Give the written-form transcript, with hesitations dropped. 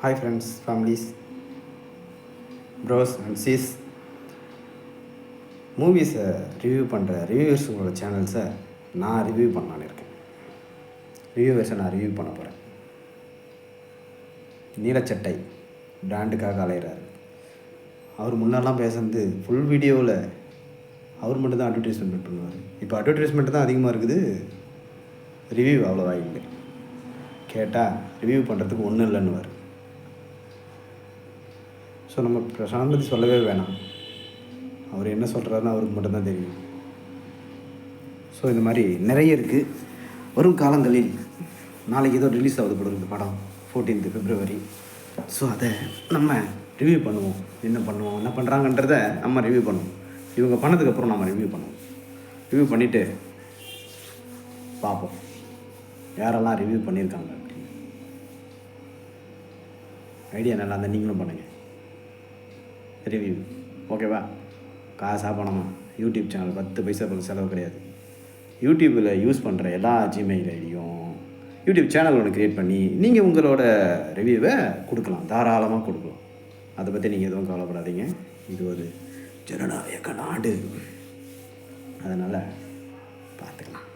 Hi friends, families, bros and sis. மூவிஸை review பண்ணுற ரிவ்யூவர்ஸுங்களோட சேனல்ஸை நான் ரிவ்யூ பண்ணலான்னு இருக்கேன். ரிவ்யூவர்ஸை நான் ரிவ்யூ பண்ண போகிறேன். நீலச்சட்டை பிராண்டுக்காக அலைகிறாரு. அவர் முன்னெல்லாம் பேசுறது ஃபுல் வீடியோவில் அவர் மட்டும்தான் அட்வர்டைஸ்மெண்ட் பண்ணுவார். இப்போ அட்வர்டைஸ்மெண்ட் தான் அதிகமாக இருக்குது, ரிவ்யூ அவ்வளோவா இல்லை. கேட்டால் ரிவ்யூ பண்ணுறதுக்கு ஒன்றும் இல்லைன்னுவார். ஸோ நம்ம பிரசாந்த் பற்றி சொல்லவே வேணாம். அவர் என்ன சொல்கிறாருன்னு அவருக்கு மட்டும்தான் தெரியும். ஸோ இந்த மாதிரி நிறைய இருக்குது. வரும் காலங்களில் நாளைக்கு ஏதோ ரிலீஸ் ஆகுது போடுறது இந்த படம் 14th February. ஸோ அதை நம்ம ரிவ்யூ பண்ணுவோம். என்ன பண்ணுறாங்கன்றத நம்ம ரிவ்யூ பண்ணுவோம். இவங்க பண்ணதுக்கப்புறம் நம்ம ரிவ்யூ பண்ணுவோம். ரிவ்யூ பண்ணிவிட்டு பார்ப்போம் யாரெல்லாம் ரிவ்யூ பண்ணியிருக்காங்க அப்படின்னு. ஐடியா நல்லா இருந்தால் நீங்களும் பண்ணுங்கள் ரிவ்யூ. ஓகேவா? காசாக பணமா? யூடியூப் சேனல் 10 பைசா செலவு கிடையாது. யூடியூப்பில் யூஸ் பண்ணுற எல்லா ஜிமெயில் ஐடியும் யூடியூப் சேனல் ஒன்று க்ரியேட் பண்ணி நீங்கள் உங்களோட ரிவ்யூவை கொடுக்கலாம், தாராளமாக கொடுக்கலாம். அதை பற்றி நீங்கள் எதுவும் கவலைப்படாதீங்க. இது ஒரு ஜனநாயக நாடு, அதனால் பார்த்துக்கலாம்.